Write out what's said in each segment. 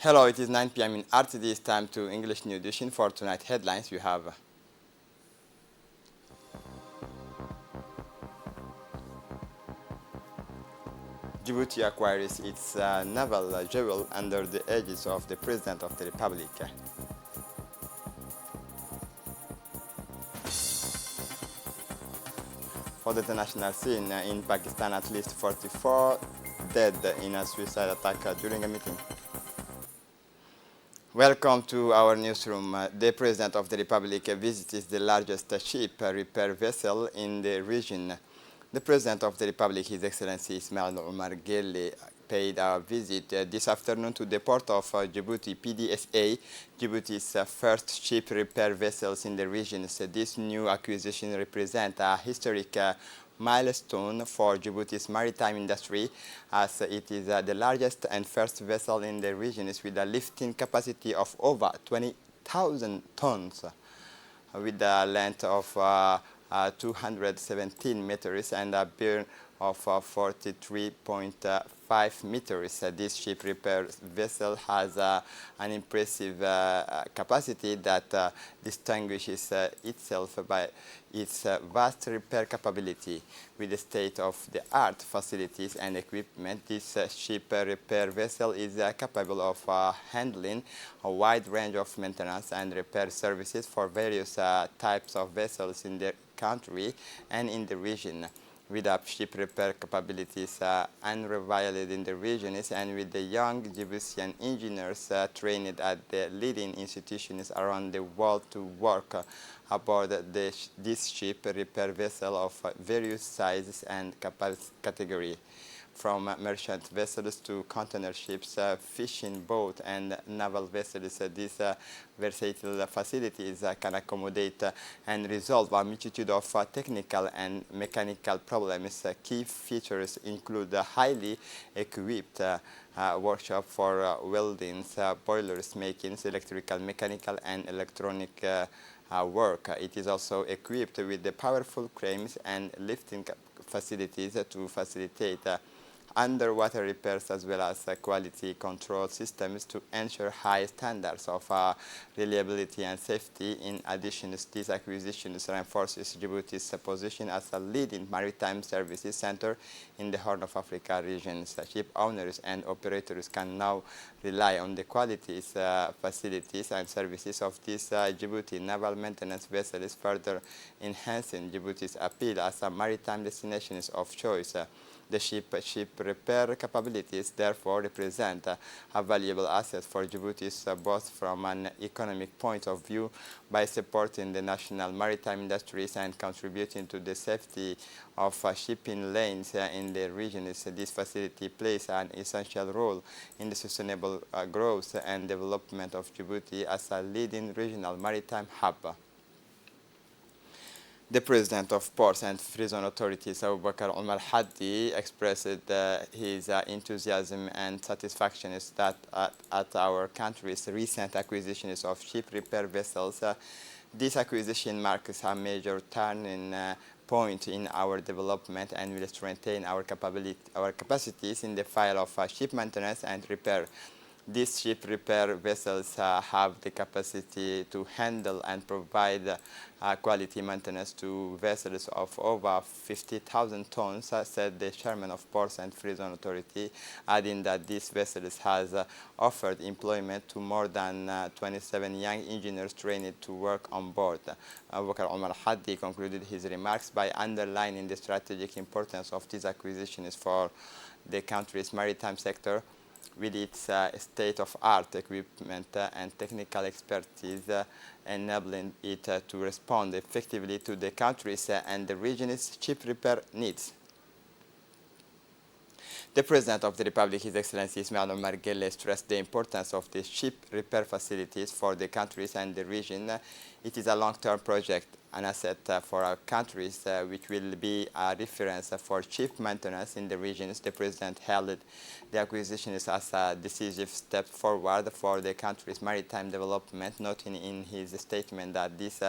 Hello, it is 9 p.m. in RTD. It's time to English New Edition. For tonight headlines, you have Djibouti acquires its naval jewel under the aegis of the President of the Republic. For the international scene, in Pakistan, at least 44 dead in a suicide attack during a meeting. Welcome to our newsroom. The President of the Republic visits the largest ship repair vessel in the region. The President of the Republic, His Excellency Ismail Omar Guelleh, paid a visit this afternoon to the port of Djibouti, PDSA, Djibouti's first ship repair vessels in the region. So this new acquisition represents a historic milestone for Djibouti's maritime industry, as it is the largest and first vessel in the region with a lifting capacity of over 20,000 tons, with a length of 217 meters and a burn of 43.5 meters. This ship repair vessel has an impressive capacity that distinguishes itself by its vast repair capability. With the state-of-the-art facilities and equipment, this ship repair vessel is capable of handling a wide range of maintenance and repair services for various types of vessels in the country and in the region. With ship repair capabilities unrivaled in the region, and with the young Djiboutian engineers trained at the leading institutions around the world to work aboard this ship repair vessel of various sizes and category, from merchant vessels to container ships, fishing boat and naval vessels. These versatile facilities can accommodate and resolve a multitude of technical and mechanical problems. Key features include a highly equipped workshop for welding, boilers, makings, electrical, mechanical and electronic work. It is also equipped with the powerful cranes and lifting facilities to facilitate underwater repairs, as well as quality control systems to ensure high standards of reliability and safety. In addition, these acquisitions reinforces Djibouti's position as a leading maritime services center in the Horn of Africa region. Ship owners and operators can now rely on the qualities, facilities and services of these Djibouti naval maintenance vessels, further enhancing Djibouti's appeal as a maritime destination of choice. The ship repair capabilities therefore represent a valuable asset for Djibouti, both from an economic point of view by supporting the national maritime industries and contributing to the safety of shipping lanes in the region. This facility plays an essential role in the sustainable growth and development of Djibouti as a leading regional maritime hub. The President of Ports and Free Zone Authorities, Abubakar Omar Hadi, expressed his enthusiasm and satisfaction that at our country's recent acquisitions of ship repair vessels. This acquisition marks a major turning point in our development and will strengthen our capacities in the field of ship maintenance and repair. These ship repair vessels have the capacity to handle and provide quality maintenance to vessels of over 50,000 tons, said the chairman of Ports and Free Zone Authority, adding that these vessels has offered employment to more than 27 young engineers trained to work on board. Abubakar Omar Hadi concluded his remarks by underlining the strategic importance of these acquisitions for the country's maritime sector, with its state-of-art equipment and technical expertise, enabling it to respond effectively to the country's and the region's ship repair needs. The President of the Republic, His Excellency Ismail Omar Guelleh, stressed the importance of the ship repair facilities for the countries and the region. It is a long-term project an asset for our countries, which will be a reference for cheap maintenance in the regions. The President hailed the acquisition as a decisive step forward for the country's maritime development, noting in his statement that this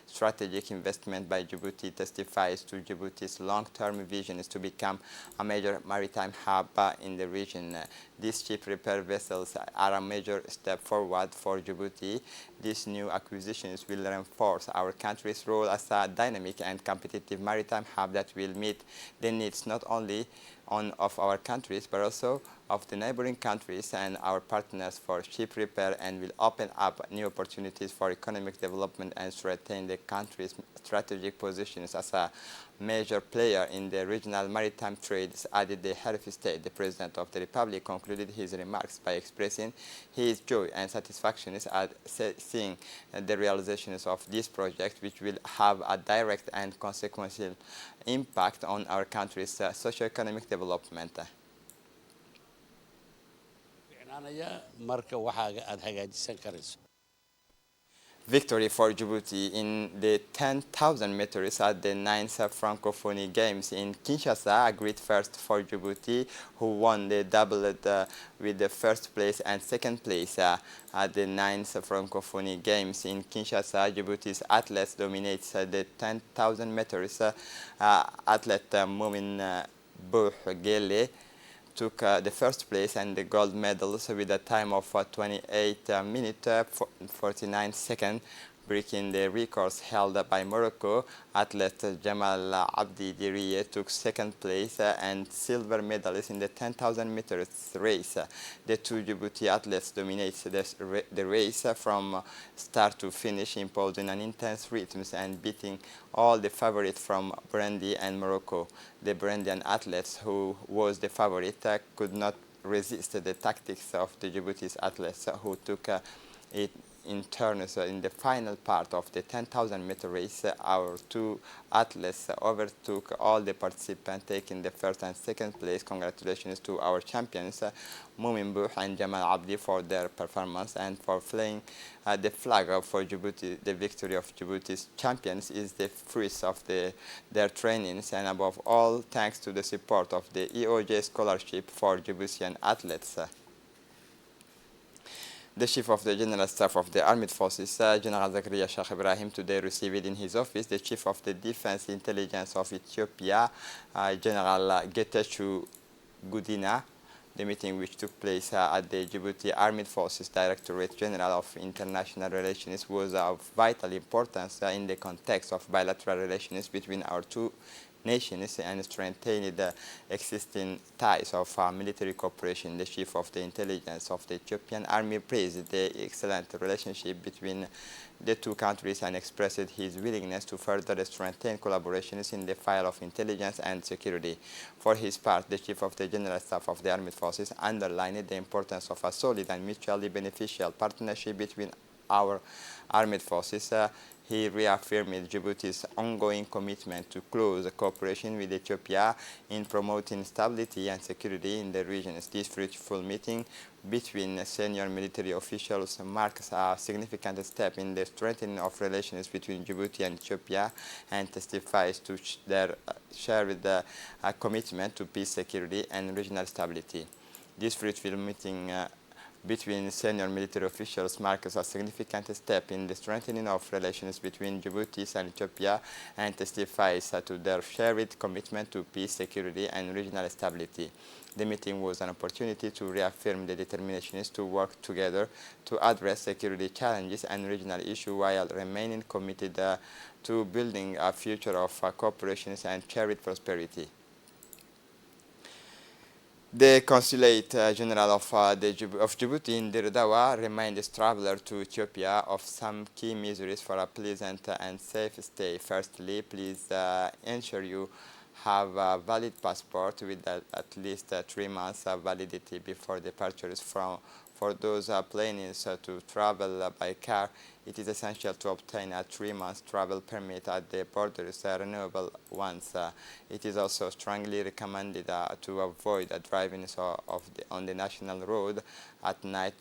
strategic investment by Djibouti testifies to Djibouti's long-term vision is to become a major maritime hub in the region. These ship repair vessels are a major step forward for Djibouti. These new acquisitions will reinforce our country's role as a dynamic and competitive maritime hub that will meet the needs not only of our countries but also of the neighboring countries and our partners for ship repair, and will open up new opportunities for economic development and strengthen the country's strategic positions as a major player in the regional maritime trades, added the head of state. The President of the Republic concluded his remarks by expressing his joy and satisfaction at seeing the realizations of this project, which will have a direct and consequential impact on our country's socio-economic development. Victory for Djibouti in the 10,000 meters at the 9th Francophonie Games in Kinshasa, a great first for Djibouti, who won the doublet with the first place and second place at the 9th Francophonie Games in Kinshasa. Djibouti's athletes dominates the 10,000 meters. Athlete Momin Bouhgele took the first place and the gold medals with a time of 28 minutes 49 seconds, breaking the records held by Morocco. Athlete Jamal Abdi Diriye took second place and silver medalist in the 10,000 meters race. The two Djibouti athletes dominated the race from start to finish, imposing an intense rhythm and beating all the favorites from Burundi and Morocco. The Burundian athletes, who was the favorite, could not resist the tactics of the Djibouti's athletes, who took it in turn. So in the final part of the 10,000 meter race, our two athletes overtook all the participants, taking the first and second place. Congratulations to our champions, Momin Bouh and Jamal Abdi, for their performance and for flying the flag for Djibouti. The victory of Djibouti's champions is the fruit of their trainings, and above all, thanks to the support of the EOJ scholarship for Djiboutian athletes. The Chief of the General Staff of the Armed Forces, General Zakaria Sheikh Ibrahim, today received in his office the Chief of the Defense Intelligence of Ethiopia, General Getachew Gudina. The meeting, which took place at the Djibouti Armed Forces Directorate General of International Relations, was of vital importance in the context of bilateral relations between our two nations and strengthened the existing ties of military cooperation. The Chief of the Intelligence of the Ethiopian Army praised the excellent relationship between the two countries and expressed his willingness to further strengthen collaborations in the field of intelligence and security. For his part, the Chief of the General Staff of the Armed Forces underlined the importance of a solid and mutually beneficial partnership between our armed forces. He reaffirmed Djibouti's ongoing commitment to close cooperation with Ethiopia in promoting stability and security in the region. This fruitful meeting between senior military officials marks a significant step in the strengthening of relations between Djibouti and Ethiopia and testifies to their shared commitment to peace, security, and regional stability. This fruitful meeting between senior military officials marks a significant step in the strengthening of relations between Djibouti and Ethiopia and testifies to their shared commitment to peace, security, and regional stability. The meeting was an opportunity to reaffirm the determinations to work together to address security challenges and regional issues while remaining committed to building a future of cooperation and shared prosperity. The Consulate General of Djibouti in Dire Dawa reminds travelers to Ethiopia of some key measures for a pleasant and safe stay. Firstly, please ensure you have a valid passport with at least 3 months of validity before departure For those planning to travel by car, it is essential to obtain a 3-month travel permit at the borders, renewable once. It is also strongly recommended to avoid driving on the national road at night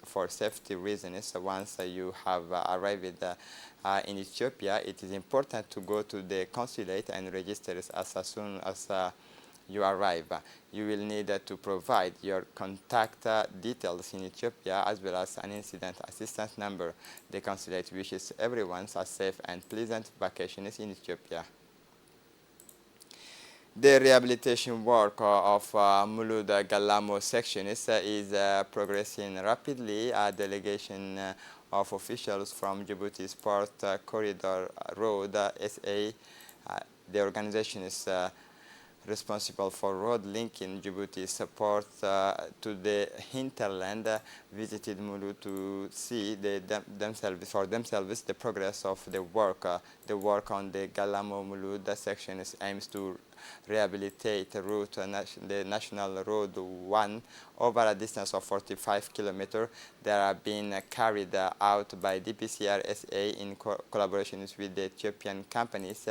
for safety reasons. Once you have arrived in Ethiopia, it is important to go to the consulate and register as soon as you arrive. You will need to provide your contact details in Ethiopia as well as an incident assistance number. The consulate wishes everyone a safe and pleasant vacations in Ethiopia. The rehabilitation work of Mulud Galamo section is progressing rapidly. A delegation of officials from Djibouti Sport Corridor Road SA, the organization is responsible for road linking Djibouti support to the hinterland, visited Mulu to see themselves the progress of the work. The work on the Galamo Mulud section aims to rehabilitate the route, the National Road 1, over a distance of 45 kilometers. They are being carried out by DPCR SA in collaborations with the Ethiopian companies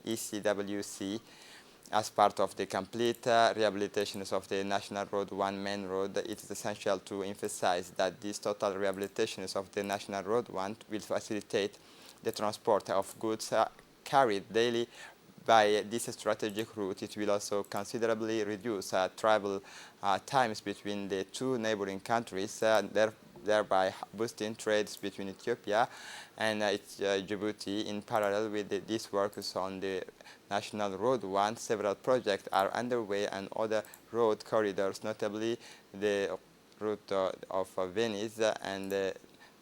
ECWC. As part of the complete rehabilitations of the National Road 1 main road, it is essential to emphasize that these total rehabilitations of the National Road 1 will facilitate the transport of goods carried daily by this strategic route. It will also considerably reduce travel times between the two neighboring countries, thereby boosting trades between Ethiopia and Djibouti. In parallel with these works on the National Road 1, several projects are underway and other road corridors, notably the route of Venice and the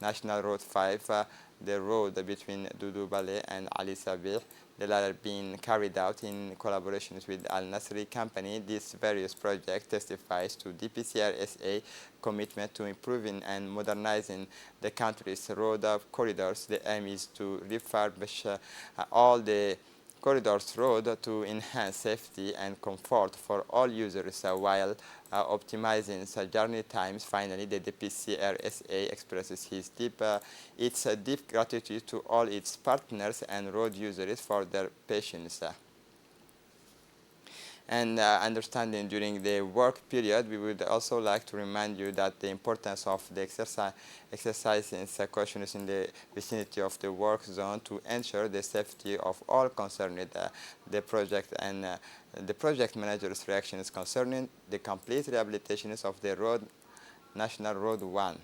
National Road 5, the road between Dudu Bale and Ali Sabih, the latter being carried out in collaborations with Al Nasri Company. These various projects testifies to DPCR SA commitment to improving and modernizing the country's road corridors. The aim is to refurbish all the corridors road to enhance safety and comfort for all users while optimizing journey times. Finally, the DPCR SA expresses its deep gratitude to all its partners and road users for their patience and understanding during the work period. We would also like to remind you that the importance of the exercising questions in the vicinity of the work zone to ensure the safety of all concerned. The project and the project manager's reactions concerning the complete rehabilitations of the National Road 1.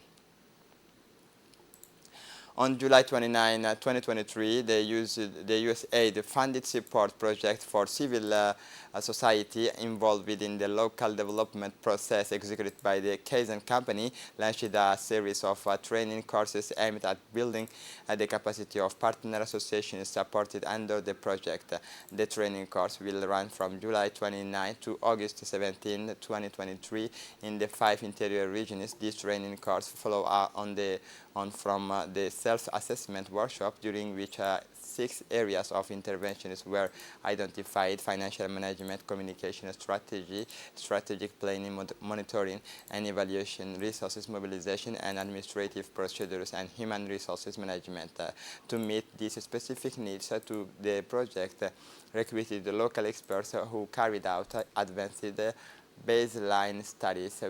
On July 29, 2023, the USAID funded support project for civil society involved within the local development process executed by the Kaizen Company launched a series of training courses aimed at building the capacity of partner associations supported under the project. The training course will run from July 29 to August 17, 2023 in the 5 interior regions. This training course follow on from the self-assessment workshop, during which 6 areas of interventions were identified: financial management, communication strategy, strategic planning, monitoring and evaluation, resources mobilization and administrative procedures, and human resources management. To meet these specific needs to the project, recruited the local experts who carried out advanced baseline studies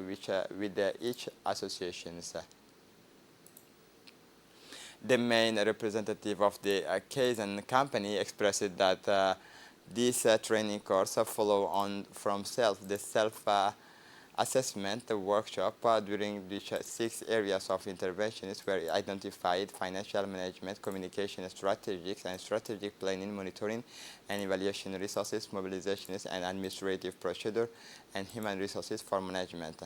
with each association. The main representative of the Kaizen Company expressed that this training course follow on from the self-assessment workshop, during which 6 areas of interventions were identified: financial management, communication strategies, and strategic planning, monitoring and evaluation, resources mobilizations and administrative procedure, and human resources for management.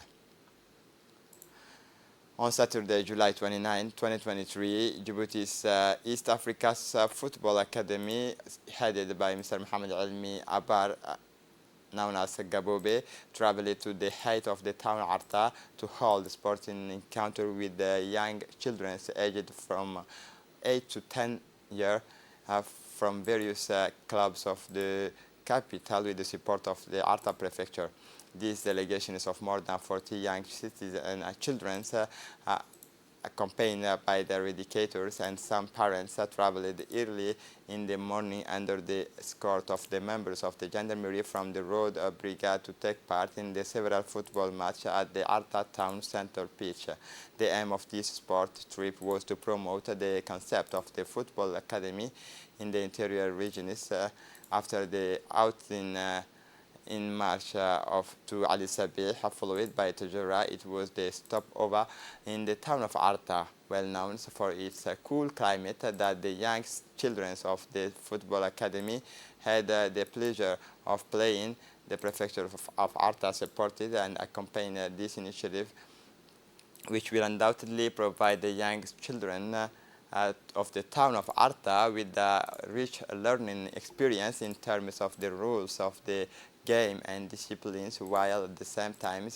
On Saturday, July 29, 2023, Djibouti's East Africa's Football Academy, headed by Mr. Mohamed Almi Abar, known as Gabobe, traveled to the height of the town Arta to hold sporting encounter with the young children aged from 8 to 10 years from various clubs of the capital with the support of the Arta prefecture. These delegations of more than 40 young citizens and children accompanied by their educators and some parents traveled early in the morning under the escort of the members of the gendarmerie from the road brigade to take part in the several football matches at the Arta town center pitch. The aim of this sport trip was to promote the concept of the football academy in the interior regions after the outing in March to Ali Sabih, followed by Tajura. It was the stopover in the town of Arta, well known for its cool climate that the young children of the football academy had the pleasure of playing. The prefecture of Arta supported and accompanied this initiative, which will undoubtedly provide the young children of the town of Arta with a rich learning experience in terms of the rules of the game and disciplines, while at the same time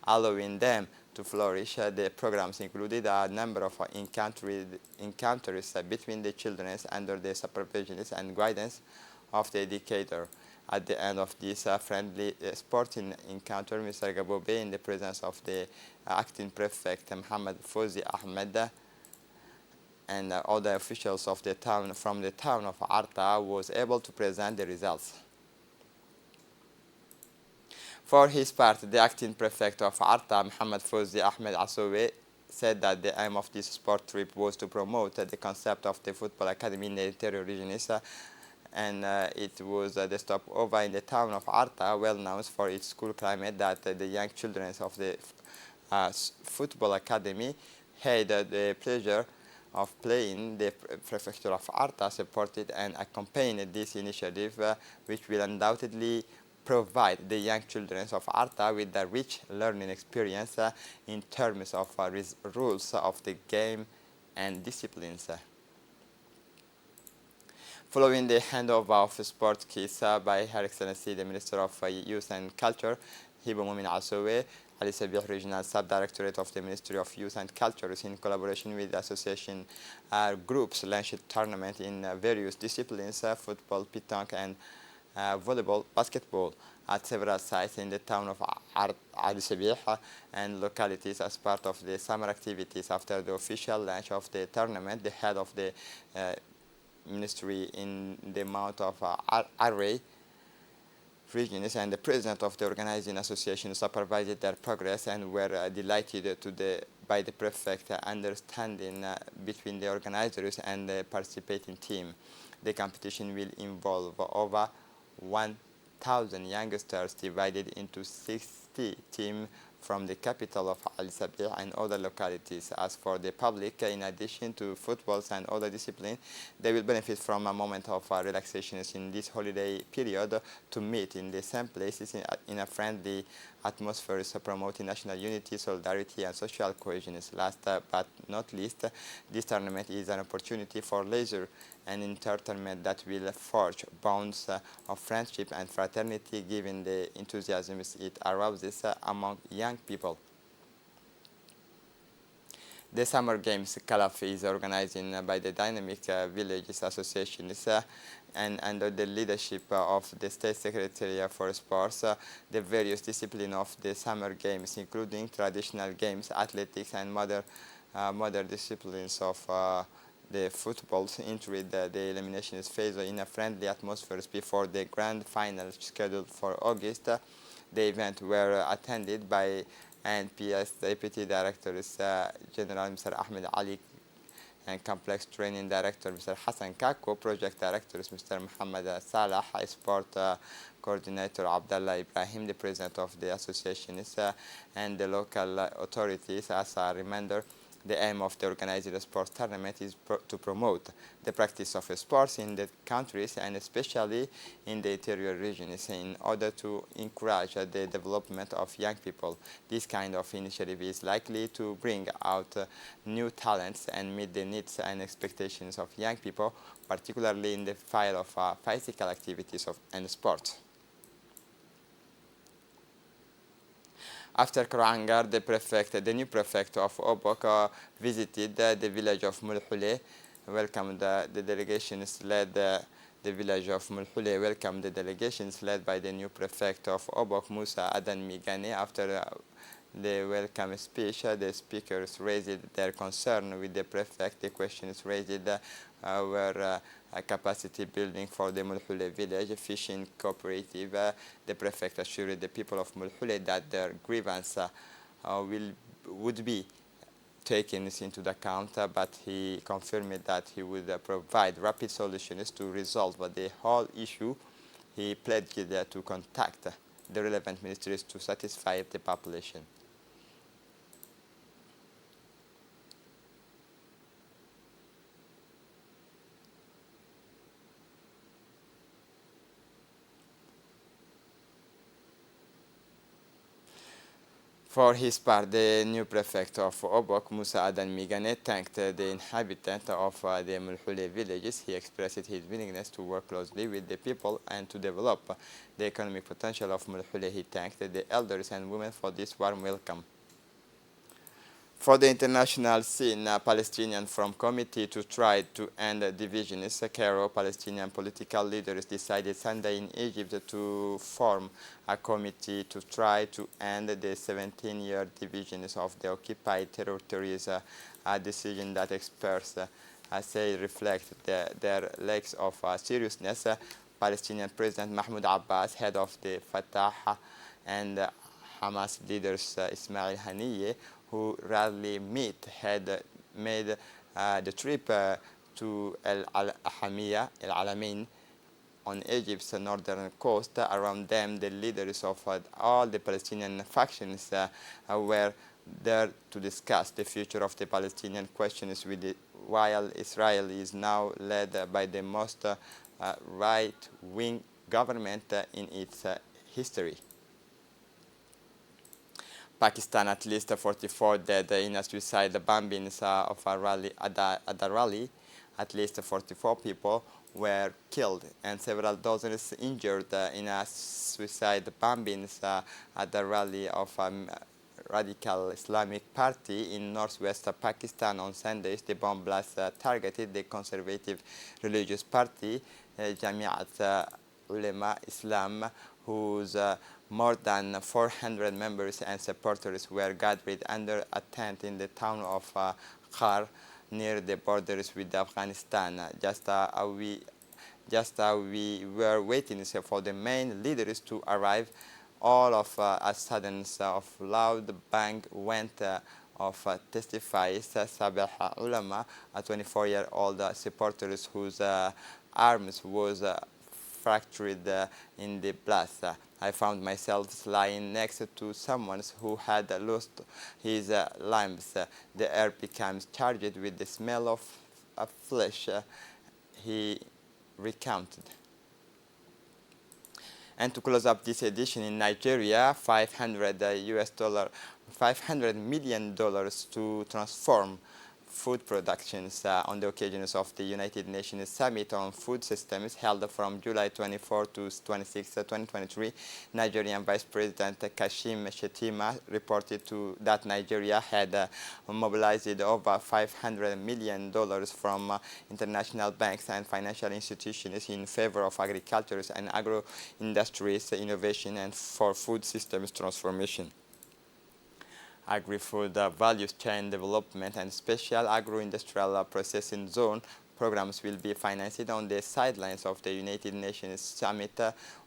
allowing them to flourish. The programs included a number of encounters between the children under the supervision and guidance of the educator. At the end of this friendly sporting encounter, Mr. Gabobe, in the presence of the acting prefect Muhammad Fawzi Ahmed and other officials of the town from the town of Arta, was able to present the results. For his part, the acting prefect of Arta, Muhammad Fawzi Ahmed Asowe, said that the aim of this sport trip was to promote the concept of the football academy in the interior regions, and it was the stopover in the town of Arta, well known for its school climate, that the young children of the football academy had the pleasure of playing. The prefecture of Arta supported and accompanied this initiative, which will undoubtedly provide the young children of Arta with a rich learning experience in terms of rules of the game and disciplines. Following the handover of sport kits by Her Excellency the Minister of Youth and Culture, Hiba Mumin Asowe, Ali Sabih Regional Sub-Directorate of the Ministry of Youth and Culture, in collaboration with the association groups, launched a tournament in various disciplines, football, pétanque, and volleyball, basketball, at several sites in the town of Ali Sabih and localities as part of the summer activities. After the official launch of the tournament, the head of the ministry in the mount of Array regions and the president of the organizing association supervised their progress and were delighted by the prefect understanding between the organizers and the participating team. The competition will involve over 1,000 youngsters divided into 60 teams from the capital of Al Sabih and other localities. As for the public, in addition to footballs and other disciplines, they will benefit from a moment of relaxation in this holiday period to meet in the same places in a friendly atmosphere, promoting national unity, solidarity, and social cohesion. Last but not least, this tournament is an opportunity for leisure and entertainment that will forge bonds of friendship and fraternity, given the enthusiasm it arouses among young people. The Summer Games Calaf is organized by the Dynamic Villages Association and under the leadership of the State Secretary for Sports. The various disciplines of the Summer Games, including traditional games, athletics, and modern disciplines of the footballs, entered the elimination phase in a friendly atmosphere before the grand final scheduled for August. The event were attended by NPS Deputy Directors General Mr. Ahmed Ali and Complex Training Director Mr. Hassan Kako, Project Directors Mr. Muhammad Salah, Sport Coordinator Abdullah Ibrahim, the President of the Association, and the local authorities. As a reminder, the aim of the organized sports tournament is to promote the practice of sports in the countries and especially in the interior regions in order to encourage the development of young people. This kind of initiative is likely to bring out new talents and meet the needs and expectations of young people, particularly in the field of physical activities and sports. After Kroangar, the new prefect of Obok visited the village of Mulhule, welcomed the delegations led the village of Mulhule welcomed the delegations led by the new prefect of Obok, Musa Adan Migane. After the welcome speech, the speakers raised their concern with the prefect. The questions raised were capacity building for the Mulhule village fishing cooperative. The prefect assured the people of Mulhule that their grievance would be taken into the account, but he confirmed that he would provide rapid solutions to resolve the whole issue. He pledged to contact the relevant ministries to satisfy the population. For his part, the new prefect of Obok, Musa Adan Migane, thanked the inhabitants of the Mulhule villages. He expressed his willingness to work closely with the people and to develop the economic potential of Mulhule. He thanked the elders and women for this warm welcome. For the international scene, a Palestinian Forum Committee to try to end divisions, Cairo Palestinian political leaders decided Sunday in Egypt to form a committee to try to end the 17-year divisions of the occupied territories, a decision that experts say reflects their lacks of seriousness. Palestinian President Mahmoud Abbas, head of the Fatah and Hamas leaders Ismail Haniyeh, who rarely meet, had made the trip to Al-Hamiya, Al-Alamein, on Egypt's northern coast. Around them, the leaders of all the Palestinian factions were there to discuss the future of the Palestinian questions with it, while Israel is now led by the most right-wing government in its history. Pakistan, at least 44 dead in a suicide bombings of a rally at a rally. At least 44 people were killed and several dozens injured in a suicide bombings at the rally of a radical Islamic party in northwest Pakistan on Sundays. The bomb blast targeted the conservative religious party Jamiat Ulema Islam, whose more than 400 members and supporters were gathered under a tent in the town of Khar, near the borders with Afghanistan. Just we were waiting for the main leaders to arrive, all of a sudden of loud bang went of testifies Sabah Ulama, a 24-year-old supporter whose arms was fractured in the blast. I found myself lying next to someone who had lost his limbs. The air became charged with the smell of flesh, he recounted. And to close up this edition, in Nigeria, $500 million to transform food productions on the occasions of the United Nations Summit on Food Systems held from July 24 to 26, 2023. Nigerian Vice President Kashim Shettima reported that Nigeria had mobilized over $500 million from international banks and financial institutions in favor of agriculture and agro-industries innovation and for food systems transformation. Agri-food value chain development and special agro-industrial processing zone programs will be financed on the sidelines of the United Nations Summit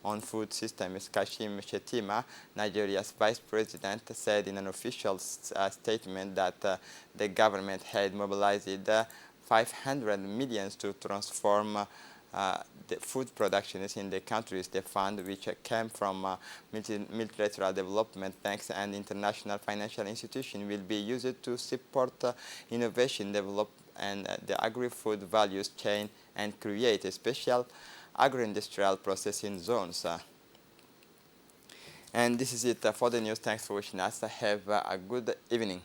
on Food Systems. Kashim Shettima, Nigeria's vice president, said in an official statement that the government had mobilized 500 million to transform the food productions in the countries. The fund, which came from multilateral development banks and international financial institutions, will be used to support innovation, develop and the agri-food values chain, and create a special agro-industrial processing zones. And this is it for the news. Thanks for watching us. Have a good evening.